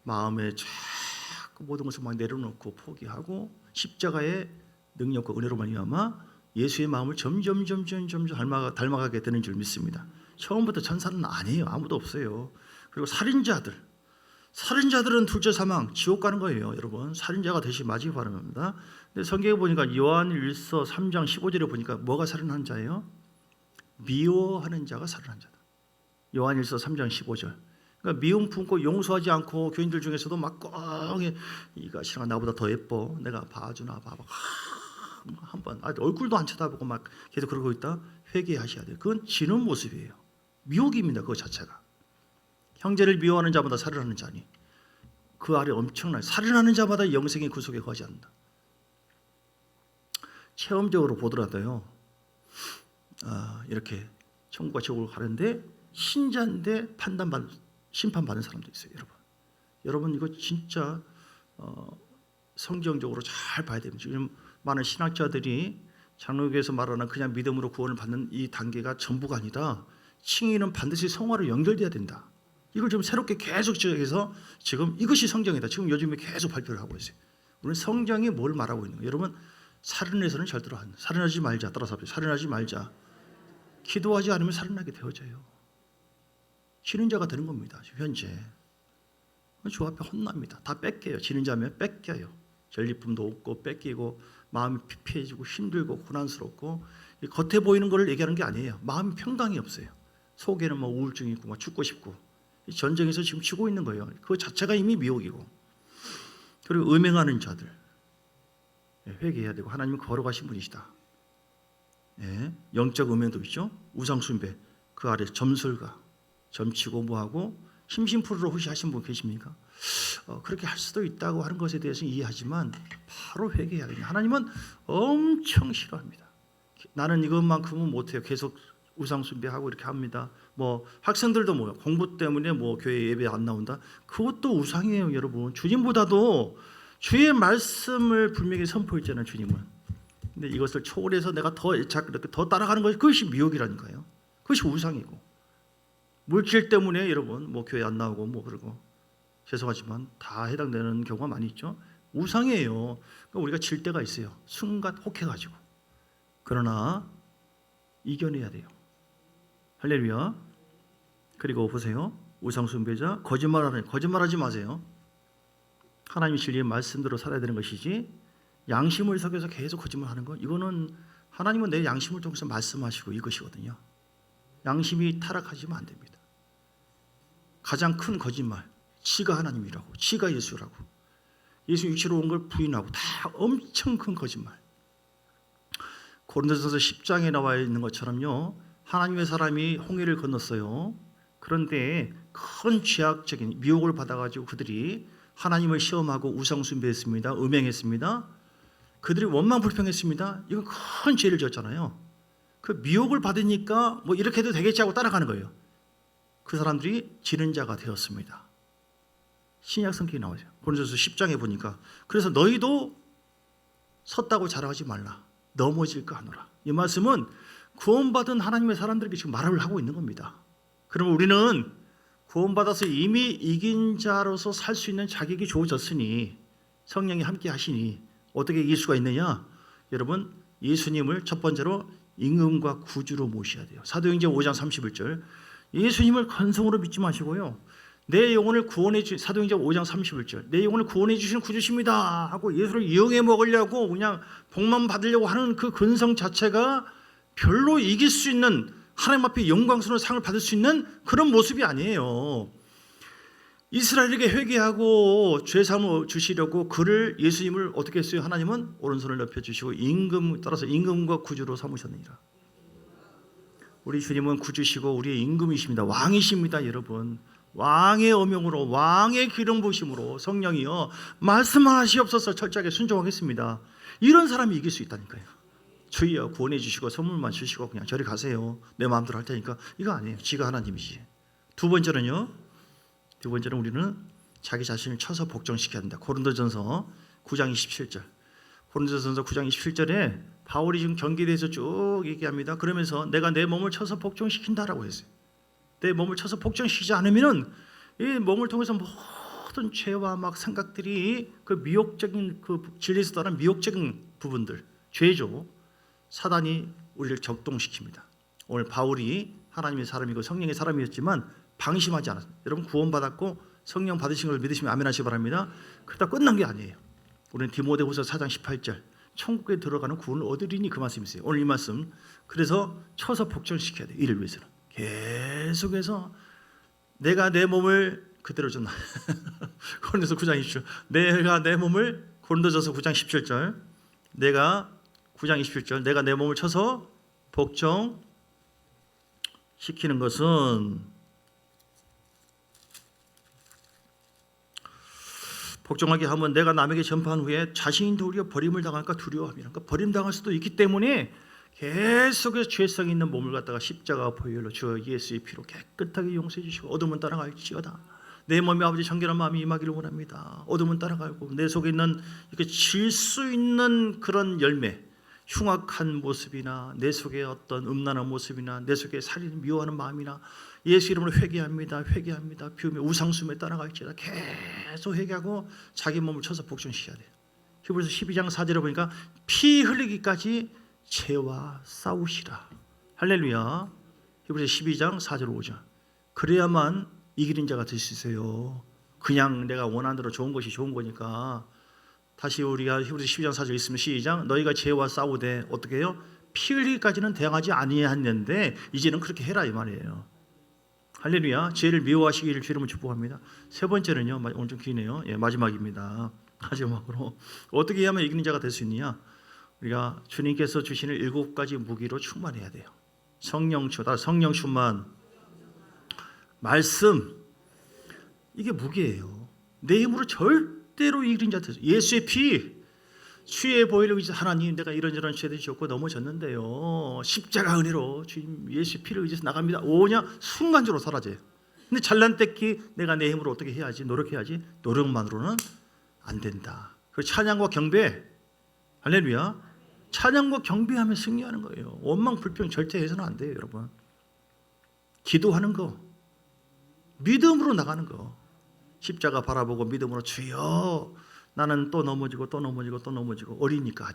마음에 자꾸 모든 것을 막 내려놓고 포기하고 십자가의 능력과 은혜로 말미암아 예수의 마음을 점점 닮아가게 되는 줄 믿습니다. 처음부터 천사는 아니에요. 아무도 없어요. 그리고 살인자들은 둘째 사망 지옥 가는 거예요. 여러분 살인자가 되시 마시기 바랍니다. 근데 성경에 보니까 요한일서 3장 15절에 보니까 뭐가 살인하는 자예요? 미워하는 자가 살인하는 자다. 요한일서 3장 15절. 그러니까 미움 품고 용서하지 않고 교인들 중에서도 막 꼭 이가 싫어 나보다 더 예뻐 내가 봐주나 봐봐 한번 얼굴도 안 쳐다보고 막 계속 그러고 있다. 회개하셔야 돼요. 그건 지는 모습이에요. 미혹입니다. 그거 자체가. 형제를 미워하는 자보다 살인하는 자니 그 아래 엄청나요. 살인하는 자마다 영생의 구속에 거하지 않는다. 체험적으로 보더라도요. 이렇게 천국과 지옥을 가는데 신자인데 심판받는 사람도 있어요. 여러분 이거 진짜 성경적으로 잘 봐야 됩니다. 지금 많은 신학자들이 장로교에서 말하는 그냥 믿음으로 구원을 받는 이 단계가 전부가 아니다. 칭의는 반드시 성화로 연결돼야 된다. 이걸 지금 새롭게 계속 지적해서 지금 이것이 성경이다. 지금 요즘에 계속 발표를 하고 있어요. 우리는 성경이 뭘 말하고 있는 거예요. 여러분 살인해서는 절대로 안 돼. 살인하지 말자. 따라서 살인하지 말자. 기도하지 않으면 살인하게 되어져요. 지는 자가 되는 겁니다. 현재 주 앞에 혼납니다. 다 뺏겨요. 지는 자면 뺏겨요. 전리품도 없고 뺏기고 마음이 피폐해지고 힘들고 고난스럽고 겉에 보이는 걸 얘기하는 게 아니에요. 마음이 평강이 없어요. 속에는 뭐 우울증이 있고 막 죽고 싶고 전쟁에서 지금 치고 있는 거예요. 그 자체가 이미 미혹이고. 그리고 음행하는 자들 회개해야 되고 하나님은 거룩하신 분이시다. 영적 음행도 있죠. 우상숭배 그 아래 점술가 점치고 뭐하고 심심풀이로 호시하신 분 계십니까? 그렇게 할 수도 있다고 하는 것에 대해서는 이해하지만 바로 회개해야 됩니다. 하나님은 엄청 싫어합니다. 나는 이것만큼은 못해요. 계속 우상숭배하고 이렇게 합니다. 뭐 학생들도 뭐 공부 때문에 뭐 교회 예배 안 나온다. 그것도 우상이에요, 여러분. 주님보다도 주의 말씀을 분명히 선포했잖아요, 주님은. 근데 이것을 초월해서 내가 더 이렇게 더 따라가는 것이 그것이 미혹이라니까요. 그것이 우상이고. 물질 때문에 여러분 뭐 교회 안 나오고 뭐 그러고 죄송하지만 다 해당되는 경우가 많이 있죠. 우상이에요. 그러니까 우리가 질 때가 있어요. 순간 혹해가지고. 그러나 이겨내야 돼요. 할렐루야. 그리고 보세요. 우상숭배자 거짓말하지 마세요. 하나님의 진리의 말씀대로 살아야 되는 것이지 양심을 속여서 계속 거짓말하는 거 이거는 하나님은 내 양심을 통해서 말씀하시고 이것이거든요. 양심이 타락하시면 안 됩니다. 가장 큰 거짓말 지가 하나님이라고 지가 예수라고 예수 육체로 온 걸 부인하고 다 엄청 큰 거짓말. 고린도전서 10장에 나와 있는 것처럼요. 하나님의 사람이 홍해를 건넜어요. 그런데 큰 죄악적인 미혹을 받아가지고 그들이 하나님을 시험하고 우상숭배했습니다. 음행했습니다. 그들이 원망불평했습니다. 이건 큰 죄를 지었잖아요. 그 미혹을 받으니까 뭐 이렇게 해도 되겠지 하고 따라가는 거예요. 그 사람들이 지는 자가 되었습니다. 신약 성경에 나오죠. 고린도전서 10장에 보니까 그래서 너희도 섰다고 자랑하지 말라. 넘어질까 하노라. 이 말씀은 구원받은 하나님의 사람들에게 지금 말을 하고 있는 겁니다. 그러면 우리는 구원받아서 이미 이긴 자로서 살 수 있는 자격이 주어졌으니 성령이 함께 하시니 어떻게 이길 수가 있느냐? 여러분 예수님을 첫 번째로 임금과 구주로 모셔야 돼요. 사도행전 5장 31절 예수님을 건성으로 믿지 마시고요. 내 영혼을 구원해 주신 사도행전 5장 31절 내 영혼을 구원해 주시는 구주십니다 하고 예수를 이용해 먹으려고 그냥 복만 받으려고 하는 그 근성 자체가 별로 이길 수 있는 하나님 앞에 영광스러운 상을 받을 수 있는 그런 모습이 아니에요. 이스라엘에게 회개하고 죄사함을 주시려고 그를 예수님을 어떻게 했어요? 하나님은 오른손을 높여주시고 따라서 임금과 구주로 삼으셨느니라. 우리 주님은 구주시고 우리의 임금이십니다. 왕이십니다, 여러분. 왕의 어명으로 왕의 기름 부으심으로 성령이여 말씀하시옵소서 철저하게 순종하겠습니다. 이런 사람이 이길 수 있다니까요. 주여 구원해 주시고 선물만 주시고 그냥 저리 가세요. 내 마음대로 할 테니까 이거 아니에요. 지가 하나님이지. 두 번째는 우리는 자기 자신을 쳐서 복종시켜야 된다. 고린도전서 9장 27절. 고린도전서 9장 27절에 바울이 지금 경기에 대해서 쭉 얘기합니다. 그러면서 내가 내 몸을 쳐서 복종시킨다라고 했어요. 내 몸을 쳐서 복종시키지 않으면은 이 몸을 통해서 모든 죄와 막 생각들이 그 미혹적인 그 진리에서 떠난 미혹적인 부분들, 죄죠. 사단이 우리를 격동시킵니다. 오늘 바울이 하나님의 사람이고 성령의 사람이었지만 방심하지 않았습니다. 여러분 구원받았고 성령 받으신 걸 믿으시면 아멘 하시기 바랍니다. 그러다 끝난 게 아니에요. 우리는 디모데후서 4장 18절 천국에 들어가는 구원을 얻으리니 그 말씀이세요. 오늘 이 말씀 그래서 쳐서 복종시켜야 돼요. 이를 위해서는 계속해서 내가 내 몸을 그대로 좀 고린도서 9장 27절 내가 내 몸을 고린도전서 9장 17절 내가 9장 27절 내가 내 몸을 쳐서 복종시키는 것은 복종하게 하면 내가 남에게 전파한 후에 자신이 도리어 버림을 당할까 두려워함이라. 그러니까 버림당할 수도 있기 때문에 계속해서 죄성 있는 몸을 갖다가 십자가 보혈로 주 예수의 피로 깨끗하게 용서해 주시고 어둠은 따라갈지어다. 내 몸이 아버지 정결한 마음이 임하기를 원합니다. 어둠은 따라가고 내 속에 있는 이렇게 질 수 있는 그런 열매 흉악한 모습이나 내 속에 어떤 음란한 모습이나 내 속에 살인 미워하는 마음이나 예수 이름으로 회개합니다. 비우며 우상숭배 따라갈지어다. 계속 회개하고 자기 몸을 쳐서 복종시켜야 돼요. 히브리서 12장 4절에 보니까 피 흘리기까지 죄와 싸우시라. 할렐루야. 히브리서 12장 4절 5절. 그래야만 이기는 자가 될 수 있어요. 그냥 내가 원하는 대로 좋은 것이 좋은 거니까. 다시 우리가 히브리서 12장 4절 있으면 시작. 너희가 죄와 싸우되 어떻게 해요? 피 흘리기까지는 대항하지 아니했는데 이제는 그렇게 해라 이 말이에요. 할렐루야. 죄를 미워하시기를 주님을 축복합니다. 세 번째는요, 오늘 좀 기네요. 예, 마지막입니다. 마지막으로 어떻게 하면 이기는 자가 될 수 있느냐? 우리가 주님께서 주시는 7가지 무기로 충만해야 돼요. 성령 충만, 말씀, 이게 무기예요. 내 힘으로 절대로 이기는 자 되세요. 예수의 피, 주의 보혈로 의지해서 하나님 내가 이런저런 죄들이 졌고 넘어졌는데요, 십자가 은혜로 주님 예수의 피를 의지해서 나갑니다. 오냐 순간적으로 사라져요. 근데 잘난 때끼 내가 내 힘으로 어떻게 해야지, 노력해야지, 노력만으로는 안 된다. 그 찬양과 경배, 할렐루야. 찬양과 경배하며 승리하는 거예요. 원망 불평 절대 해서는 안 돼요, 여러분. 기도하는 거, 믿음으로 나가는 거. 십자가 바라보고 믿음으로 주여, 나는 또 넘어지고 어리니까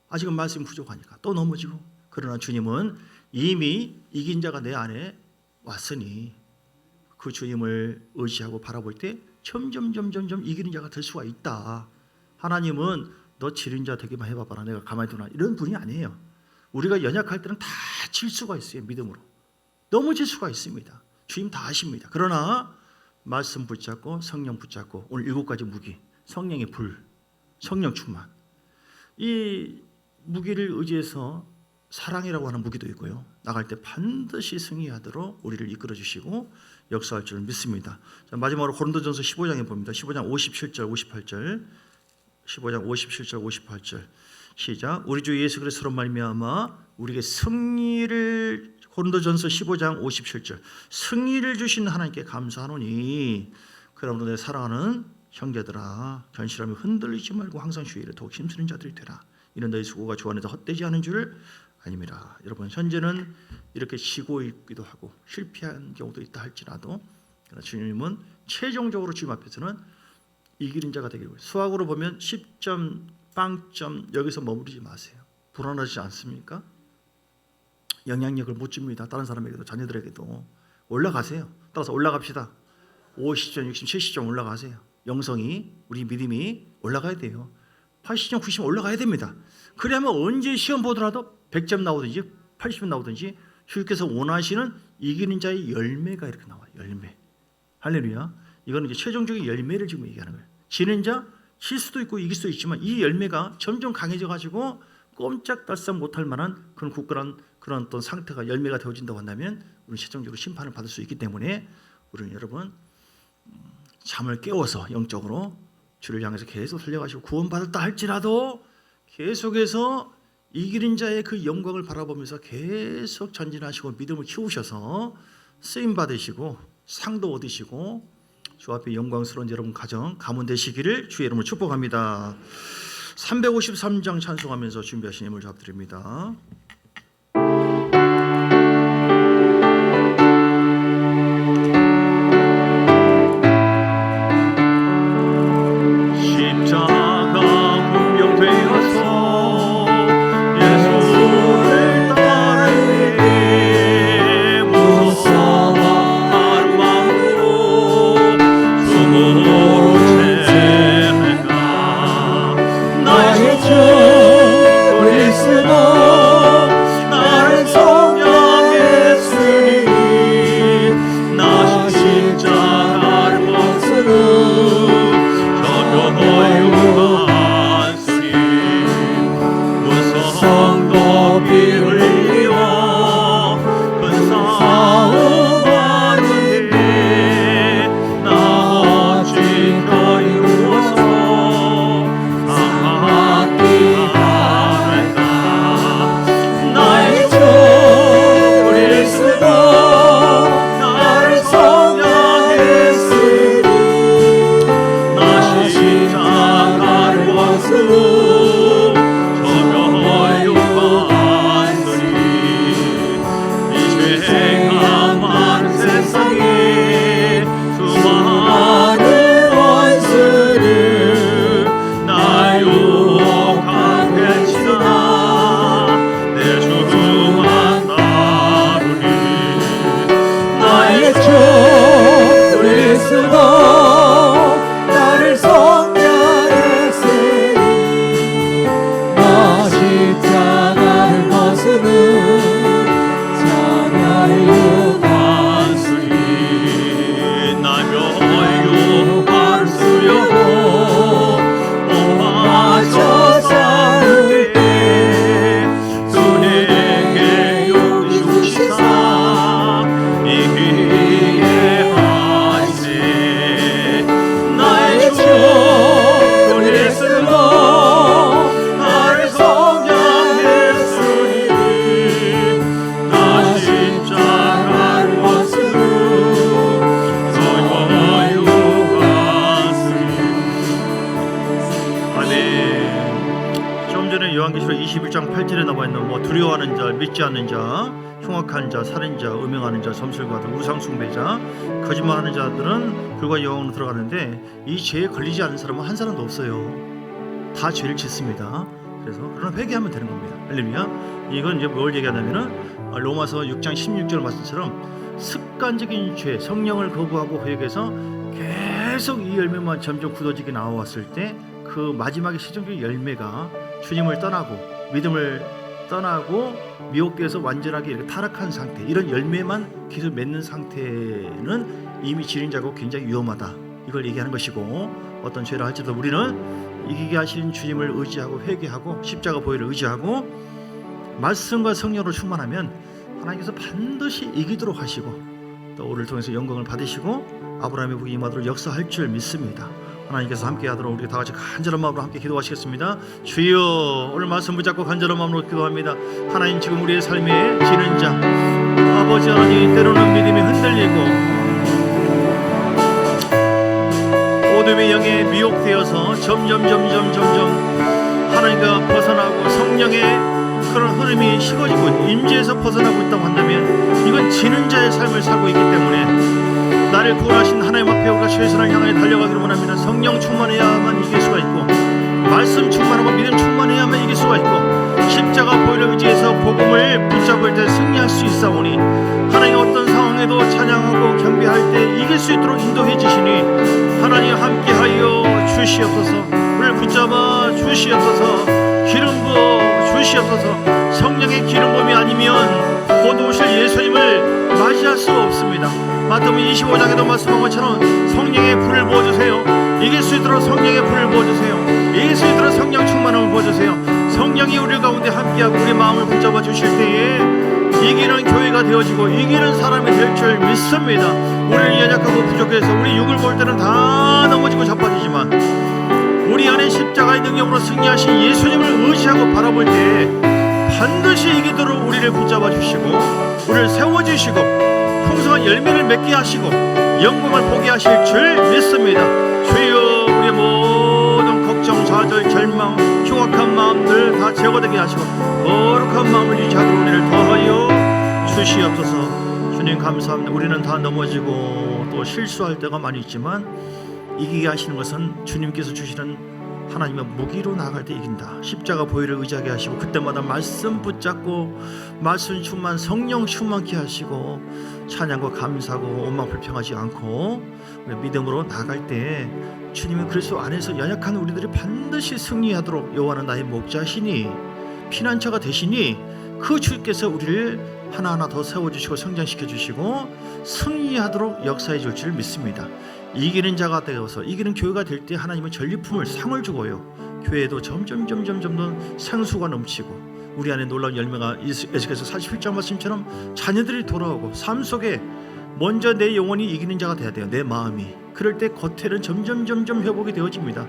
아직은 말씀 부족하니까 또 넘어지고. 그러나 주님은 이미 이긴 자가 내 안에 왔으니 그 주님을 의지하고 바라볼 때 점점 이기는 자가 될 수가 있다. 하나님은 너 지른 자 되기만 해봐봐라, 내가 가만히 두나, 이런 분이 아니에요. 우리가 연약할 때는 다 질 수가 있어요. 믿음으로 넘어질 수가 있습니다. 주님 다 아십니다. 그러나 말씀 붙잡고 성령 붙잡고, 오늘 7가지 무기, 성령의 불, 성령 충만, 이 무기를 의지해서 사랑이라고 하는 무기도 있고요, 나갈 때 반드시 승리하도록 우리를 이끌어 주시고 역사할 줄 믿습니다. 자, 마지막으로 고린도전서 15장에 봅니다. 15장 57절 58절 15장 57절 58절 시작. 우리 주 예수 그리스도로 말미암아 우리에게 승리를, 고린도전서 15장 57절, 승리를 주신 하나님께 감사하노니 그러므로 내 사랑하는 형제들아, 견실하며 흔들리지 말고 항상 주의를 더욱 힘쓰는 자들이 되라. 이는 너희 수고가 주 안에서 헛되지 않은 줄 아님이라. 여러분, 현재는 이렇게 지고 있기도 하고 실패한 경우도 있다 할지라도, 그러나 주님은 최종적으로 주님 앞에서는 이기는 자가 되기를. 수학으로 보면 10점, 빵점, 여기서 머무르지 마세요. 불안하지 않습니까? 영향력을 못 줍니다. 다른 사람에게도, 자녀들에게도. 올라가세요. 따라서 올라갑시다. 50점, 60점, 70점 올라가세요. 영성이, 우리 믿음이 올라가야 돼요. 80점, 90점 올라가야 됩니다. 그래야만 언제 시험 보더라도 100점 나오든지 80점 나오든지 주님께서 원하시는 이기는 자의 열매가 이렇게 나와요. 열매. 할렐루야. 이거는 이제 최종적인 열매를 지금 얘기하는 거예요. 지는 자, 질 수도 있고 이길 수도 있지만 이 열매가 점점 강해져 가지고 꼼짝달싹 못할 만한 그런 굳건한 그런 어떤 상태가 열매가 되어진다고 한다면 우리는 최종적으로 심판을 받을 수 있기 때문에 우리는 여러분 잠을 깨워서 영적으로 주를 향해서 계속 살려가시고 구원받았다 할지라도 계속해서 이기는 자의 그 영광을 바라보면서 계속 전진하시고 믿음을 키우셔서 쓰임 받으시고 상도 얻으시고 주 앞에 영광스러운 여러분 가정 가문 되시기를 주의 이름으로 축복합니다. 353장 찬송하면서 준비하신 힘을 잡드립니다. 나의 주 그리스도 요한계시록 21장 8절에 나와 있는 뭐 두려워하는 자, 믿지 않는 자, 흉악한 자, 살인자, 음행하는 자, 점술가들, 우상 숭배자, 거짓말하는 자들은 불과 영원으로 들어가는데 이 죄에 걸리지 않은 사람은 한 사람도 없어요. 다 죄를 짓습니다. 그래서 그러나 회개하면 되는 겁니다. 할렐루야. 이건 이제 뭘 얘기하냐면은 로마서 6장 16절 말씀처럼 습관적인 죄, 성령을 거부하고 회개해서 계속 이 열매만 점점 굳어지게 나왔을 때 그 마지막에 최종적인 열매가 주님을 떠나고 믿음을 떠나고 미혹되어서 완전하게 이렇게 타락한 상태, 이런 열매만 계속 맺는 상태는 이미 지른 자고 굉장히 위험하다, 이걸 얘기하는 것이고, 어떤 죄를 할지라도 우리는 이기게 하신 주님을 의지하고 회개하고 십자가 보혈을 의지하고 말씀과 성령으로 충만하면 하나님께서 반드시 이기도록 하시고 또 우리를 통해서 영광을 받으시고 아브라함의 복이 임하도록 역사할 줄 믿습니다. 하나님께서 함께하도록 우리 다 같이 간절한 마음으로 함께 기도하시겠습니다. 주여, 오늘 말씀 붙잡고 간절한 마음으로 기도합니다. 하나님, 지금 우리의 삶에 지는 자, 아버지 하나님, 때로는 믿음이 흔들리고 어둠의 영에 미혹되어서 점점 하나님과 벗어나고 성령의 그런 흐름이 식어지고 임재에서 벗어나고 있다고 한다면 이건 지는 자의 삶을 살고 있기 때문에 나를 구원하신 하나님 앞에 우리가 최선을 향해 달려가기를 원합니다. 성령 충만해야만 이길 수가 있고 말씀 충만하고 믿음 충만해야만 이길 수가 있고 십자가 보혈을 의지해서 복음을 붙잡을 때 승리할 수 있사오니 하나님 어떤 상황에도 찬양하고 경배할 때 이길 수 있도록 인도해 주시니 하나님 함께하여 주시옵소서. 우리를 붙잡아 주시옵소서. 기름 부어 주시옵소서. 성령의 기름 부음이 아니면 곧 오실 예수님을 맞이할 수 없습니다. 마태복음 25장에도 말씀한 것처럼 성령의 불을 부어주세요. 이길 수 있도록 성령의 불을 부어주세요. 이길 수 있도록 성령 충만함을 부어주세요. 성령이 우리 가운데 함께하고 우리 마음을 붙잡아 주실 때에 이기는 교회가 되어지고 이기는 사람이 될 줄 믿습니다. 우리는 연약하고 부족해서 우리 육을 볼 때는 다 넘어지고 자빠지지만 우리 안에 십자가의 능력으로 승리하신 예수님을 의지하고 바라볼 때 반드시 이기도록 우리를 붙잡아 주시고 우리를 세워주시고 풍성한 열매를 맺게 하시고 영광을 보게 하실 줄 믿습니다. 주여, 우리의 모든 걱정, 좌절, 절망, 흉악한 마음들 다 제거되게 하시고 거룩한 마음을 유지하도록 우리를 더하여 주시옵소서. 주님 감사합니다. 우리는 다 넘어지고 또 실수할 때가 많이 있지만 이기게 하시는 것은 주님께서 주시는 하나님의 무기로 나아갈 때 이긴다. 십자가 보혈을 의지하게 하시고 그때마다 말씀 붙잡고 말씀 충만, 성령 충만케 하시고 찬양과 감사하고 원망 불평하지 않고 믿음으로 나아갈 때 주님의 그리스도 안에서 연약한 우리들이 반드시 승리하도록 여호와는 나의 목자시니 피난처가 되시니 그 주께서 우리를 하나하나 더 세워주시고 성장시켜 주시고 승리하도록 역사해 줄 줄 믿습니다. 이기는 자가 되어서 이기는 교회가 될 때 하나님은 전리품을 상을 주고요. 교회에도 점점 더 생수가 넘치고 우리 안에 놀라운 열매가 에스겔서 47장 말씀처럼 자녀들이 돌아오고 삶 속에 먼저 내 영혼이 이기는 자가 돼야 돼요. 내 마음이. 그럴 때 겉에는 점점 회복이 되어집니다.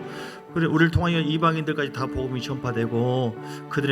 그래 우리를 통하여 이방인들까지 다 복음이 전파되고 그들의